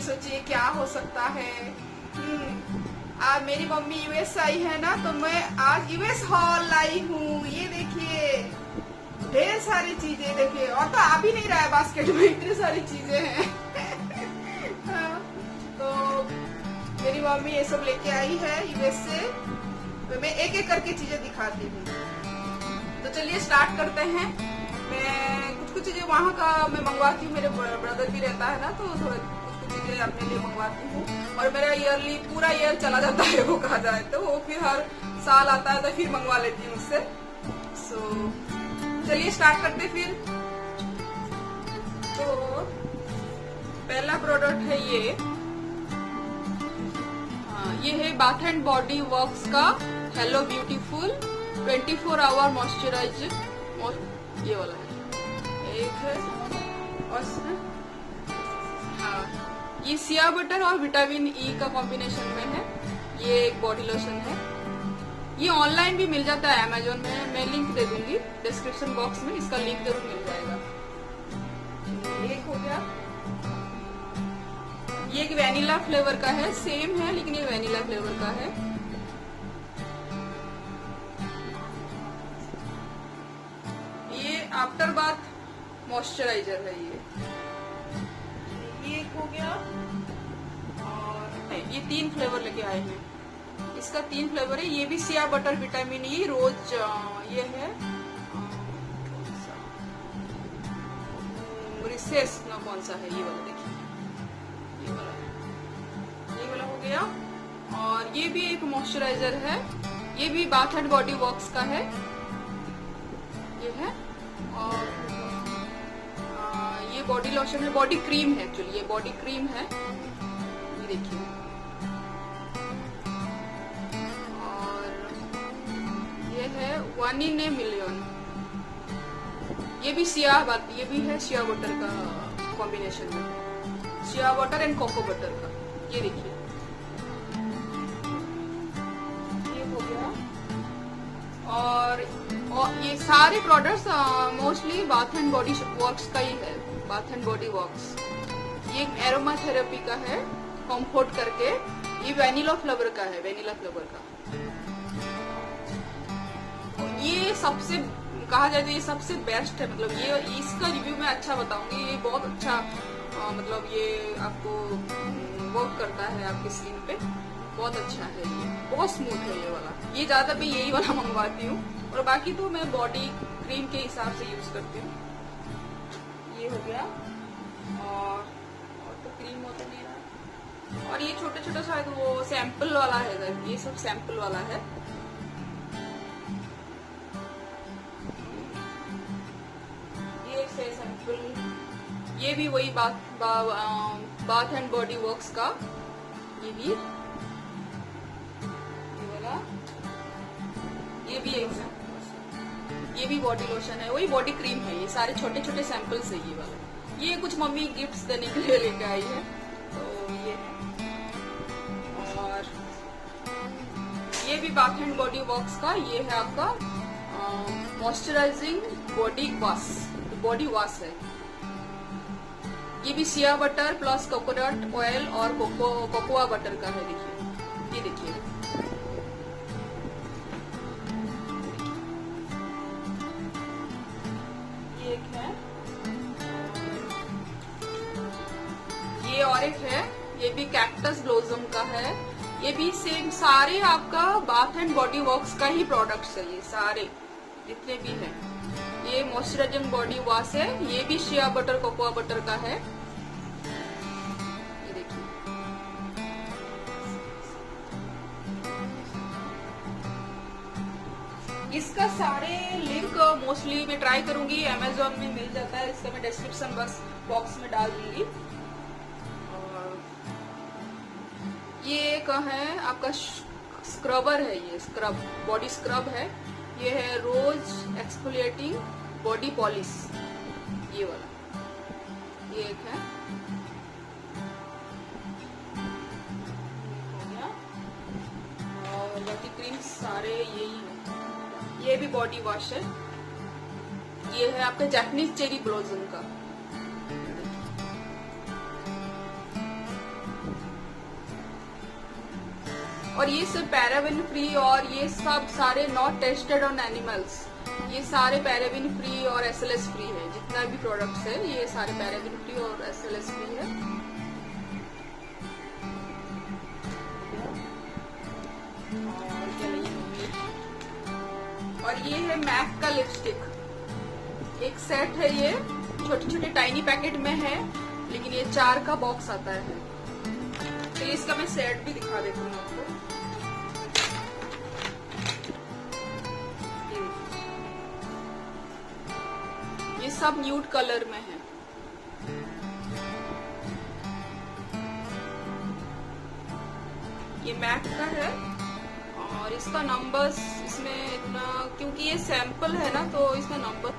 सोचिए क्या हो सकता है। आज मेरी मम्मी यूएस आई है ना, तो मैं आज यूएस हॉल लाई हूँ। ये देखिए ढेर सारी चीजें, देखिए और तो आ भी नहीं रहा है बास्केट में, इतनी सारी चीजें हैं। तो मेरी मम्मी ये सब लेके आई है यूएस से, तो मैं एक एक करके चीजें दिखाती हूँ। तो चलिए स्टार्ट करते हैं। मैं कुछ चीजें वहाँ का मैं मंगवाती हूँ, मेरे ब्रदर भी रहता है ना, तो थोड़ा कुछ चीजें अपने लिए मंगवाती हूँ। और मेरा ईयरली पूरा ईयर चला जाता है वो कहा जाए तो, वो फिर हर साल आता है तो फिर मंगवा लेती हूँ उससे। चलिए स्टार्ट करते फिर। तो पहला प्रोडक्ट है ये है बाथ एंड बॉडी वर्क्स का हेलो ब्यूटीफुल 24 आवर मॉइस्चराइजर। ये वाला है, एक है और ये सिया बटर और विटामिन ई का कॉम्बिनेशन में है। ये एक बॉडी लोशन है, ये ऑनलाइन भी मिल जाता है अमेजोन में, मैं लिंक दे दूंगी डिस्क्रिप्शन बॉक्स में, इसका लिंक जरूर मिल जाएगा। एक हो गया, ये एक वेनिला फ्लेवर का है, सेम है लेकिन ये वेनिला फ्लेवर का है। ये आफ्टर बाथ मॉइस्चराइजर है ये एक हो गया। और ये 3 फ्लेवर लेके आए हैं, इसका 3 फ्लेवर है। ये भी सिया बटर विटामिन ई रोज, ये है रिसेस ना कौन सा है, ये वाला देखिए, ये वाला हो गया। और ये भी एक मॉइस्चराइजर है, ये भी बाथ एंड बॉडी वर्क्स का है, ये है। और ये बॉडी लोशन है, बॉडी क्रीम है एक्चुअली, ये बॉडी क्रीम है, ये देखिए। ये है 1 in a million, ये भी ये भी है शिया बटर का कॉम्बिनेशन में, shea butter and cocoa butter का, ये देखिए। ये हो गया। और ये सारे products mostly bath and body works का ही है, बाथ एंड बॉडी वर्क्स। ये एरोमा थेरेपी का है, कंफर्ट करके, ये वेनिला फ्लेवर का है, वेनिला फ्लेवर का। ये सबसे कहा जाए तो ये सबसे बेस्ट है, मतलब ये इसका रिव्यू मैं अच्छा बताऊंगी। ये बहुत अच्छा मतलब ये आपको वर्क करता है आपकी स्किन पे, बहुत अच्छा है, ये बहुत स्मूथ है ये वाला। ये ज्यादा मैं यही वाला मंगवाती हूँ, और बाकी तो मैं बॉडी क्रीम के हिसाब से यूज करती हूँ। ये हो गया। और तो क्रीम होता नहीं रहा। और ये छोटे छोटे शायद वो सैंपल वाला है, ये सब सैंपल वाला है। ये भी वही बाथ एंड बॉडी वर्क्स का, ये भी ये वाला, ये भी ये भी बॉडी लोशन है, वही बॉडी क्रीम है। ये सारे छोटे छोटे सैंपल्स है ये वाला। ये कुछ मम्मी गिफ्ट्स देने के लिए लेके आई है, तो ये है। और ये भी बाथ एंड बॉडी वर्क्स का, ये है आपका मॉइस्चराइजिंग बॉडी वॉश है। ये भी Siya butter plus coconut oil और कोकोआ बटर का है, देखिए, ये देखिए। ये एक है, ये और एक है, ये भी कैक्टस ब्लॉसम का है। ये भी सेम, सारे आपका बाथ एंड बॉडी वर्क्स का ही प्रोडक्ट्स है, ये सारे जितने भी हैं। ये मॉइस्चराइजिंग बॉडी वॉश है, ये भी शिया बटर कोकोआ बटर का है, ये देखिए। इसका सारे लिंक मोस्टली मैं ट्राई करूंगी, अमेजोन में मिल जाता है, इसका मैं डिस्क्रिप्शन बॉक्स में डाल दूंगी। और ये एक है आपका स्क्रबर है, ये स्क्रब बॉडी स्क्रब है। ये है रोज एक्सफोलिएटिंग बॉडी पॉलिश, ये वाला, ये एक है। हो गया। और बाकी क्रीम सारे यही है। ये भी बॉडी वॉश है, ये है आपका जैपनीज चेरी ब्लॉसम का। और ये सब पैराबिन फ्री, और ये सब सारे नॉट टेस्टेड ऑन एनिमल्स। ये सारे पैराबिन फ्री और SLS फ्री है। जितना भी प्रोडक्ट्स है ये सारे पैराबिन फ्री और SLS फ्री है। और क्या लेंगे? और ये है MAC का लिपस्टिक। एक सेट है, ये छोटे छोटे टाइनी पैकेट में है, लेकिन ये 4 का बॉक्स आता है। चलिए इसका मैं सेट भी दिखा देती हूँ आपको। ये सब न्यूड कलर में है। ये MAC का है और इसका नंबर्स इसमें इतना, क्योंकि ये सैंपल है ना तो इसमें नंबर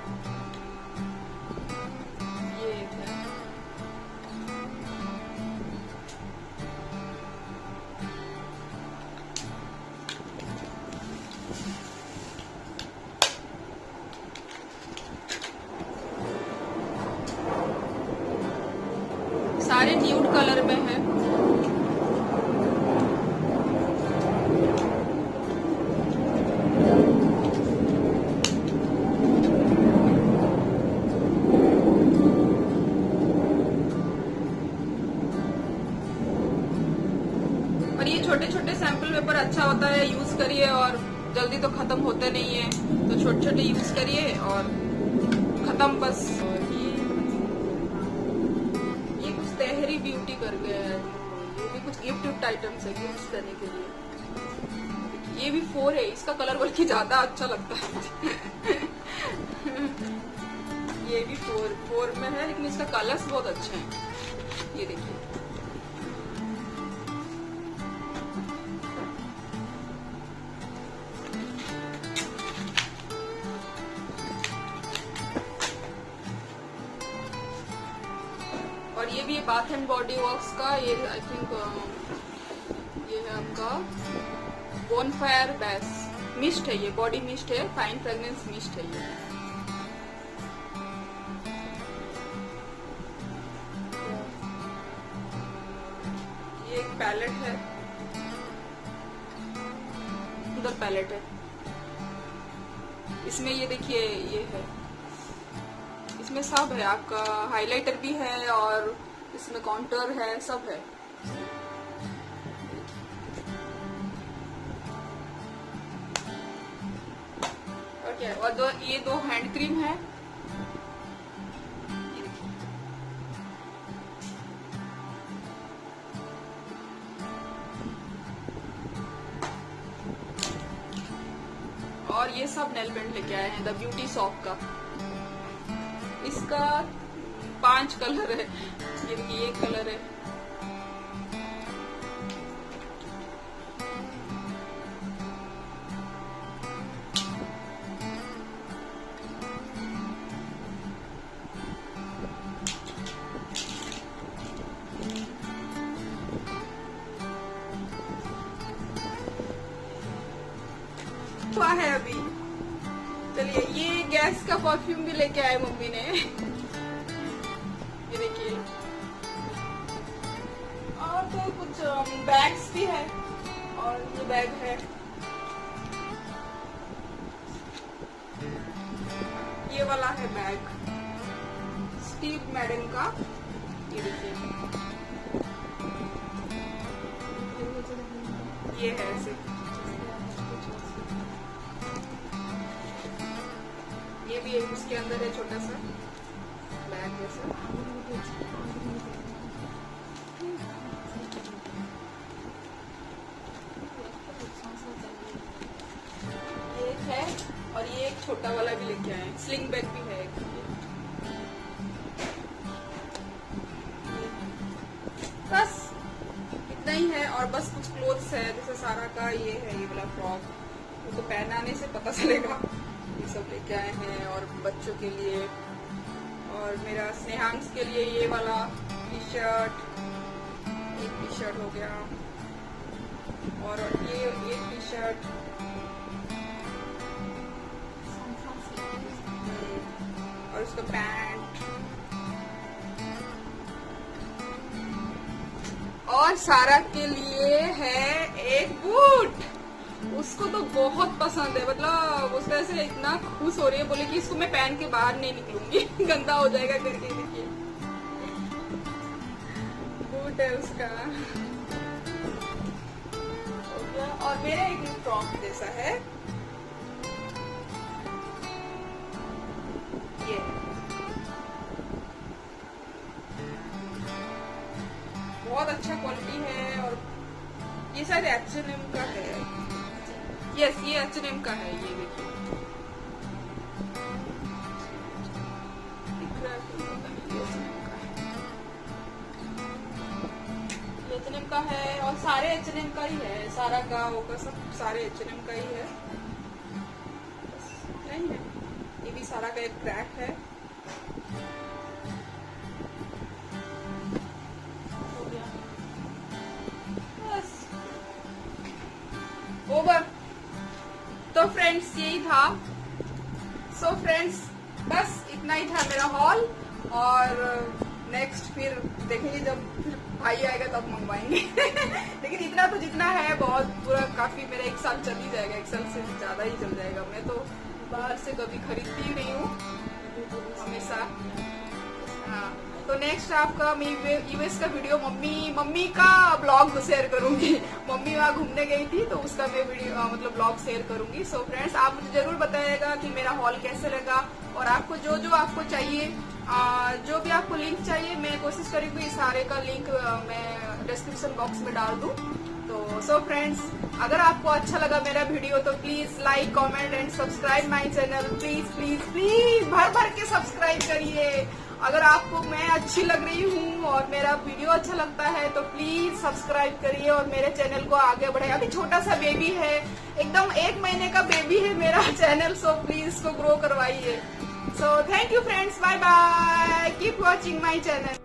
ये है। सारे न्यूड कलर में है। और ये छोटे छोटे सैंपल पेपर अच्छा होता है, यूज करिए, और जल्दी तो खत्म होते नहीं है, तो छोटे छोटे यूज करिए और खत्म बस। ये कुछ तेहरी ब्यूटी कर गया है, ये भी कुछ गिफ्ट आइटम्स है गिफ्ट करने के लिए। ये भी 4 है, इसका कलर बल्कि ज्यादा अच्छा लगता है मुझे। ये भी 4 में है, लेकिन इसका कलर्स बहुत अच्छे हैं। ये देखिए, और ये भी बाथ एंड बॉडी वर्क्स का। ये आई थिंक ये है आपका बोनफायर बेस मिस्ट है। ये बॉडी मिस्ट है, फाइन फ्रेग्रेंस मिस्ट है ये एक पैलेट है, सुंदर पैलेट है। इसमें ये देखिए, ये है, इसमें सब है आपका, हाइलाइटर भी है और इसमें काउंटर है, सब है। और क्या, और ये 2 हैंड क्रीम है। और ये सब नेल पेंट लेके आए हैं द ब्यूटी शॉप का। इसका 5 कलर है। ये देखिए, एक कलर है, हुआ है अभी। चलिए, ये गैस का परफ्यूम भी लेके आए मम्मी ने। ये देखिए, और तो कुछ बैग्स भी है, और ये बैग है, ये वाला है बैग स्टीव मैडन का। ये देखिए, ये है ऐसे। ये भी एक उसके अंदर है, छोटा सा बैग जैसा। ये एक है, और ये एक छोटा वाला भी लेके आए, स्लिंग बैग भी है एक। बस इतना ही है, और बस कुछ क्लोथ्स है, जैसे सारा का ये है, ये वाला फ्रॉक, वो तो पहनाने से पता चलेगा। ये सब लेके आए हैं, और बच्चों के लिए, और मेरा स्नेहांश के लिए ये वाला टी-शर्ट, एक टी-शर्ट हो गया, और ये टी-शर्ट, और उसका पैंट, और सारा के लिए है एक बूट। उसको तो बहुत पसंद है, मतलब उस तरह से इतना खुश हो रही है, बोले कि इसको मैं पहन के बाहर नहीं निकलूंगी गंदा हो जाएगा करके। देखिए बूट है उसका। और मेरा एक फ्रॉक जैसा है ये, बहुत अच्छा क्वालिटी है। और ये शायद H&M का है। यस, ये H&M का है। ये देखिए दिख रहा है कि पता नहीं, ये H&M का है। और सारे H&M का ही है, सारा का वो का सब सारे H&M का ही है। बस नहीं है, ये भी सारा का एक क्रैक है। हो गया बस, ओवर। तो फ्रेंड्स यही था। सो फ्रेंड्स बस इतना ही था मेरा हॉल। और नेक्स्ट फिर देखेंगे, जब फिर भाई आएगा तब मंगवाएंगे लेकिन इतना तो जितना है बहुत, पूरा काफी मेरा 1 साल चल ही जाएगा, 1 साल से ज्यादा ही चल जाएगा। मैं तो बाहर से कभी खरीदती ही नहीं हूँ हमेशा। हाँ, तो नेक्स्ट आपका मैं यूएस का वीडियो मम्मी का ब्लॉग शेयर करूंगी। मम्मी वहाँ घूमने गई थी तो उसका मैं वीडियो मतलब ब्लॉग शेयर करूंगी। सो फ्रेंड्स आप मुझे जरूर बताइएगा कि मेरा हॉल कैसे लगा, और आपको जो जो आपको चाहिए, जो भी आपको लिंक चाहिए, मैं कोशिश करूंगी सारे का लिंक मैं डिस्क्रिप्शन बॉक्स में डाल दूं। तो सो फ्रेंड्स अगर आपको अच्छा लगा मेरा वीडियो तो please like, comment and subscribe my channel. Please please please भर भर के सब्सक्राइब करिए। अगर आपको मैं अच्छी लग रही हूँ और मेरा वीडियो अच्छा लगता है तो प्लीज सब्सक्राइब करिए और मेरे चैनल को आगे बढ़ाइए। अभी छोटा सा बेबी है, एकदम 1 महीने का बेबी है मेरा चैनल। सो प्लीज इसको ग्रो करवाइए। So thank you friends, bye bye, keep watching my channel.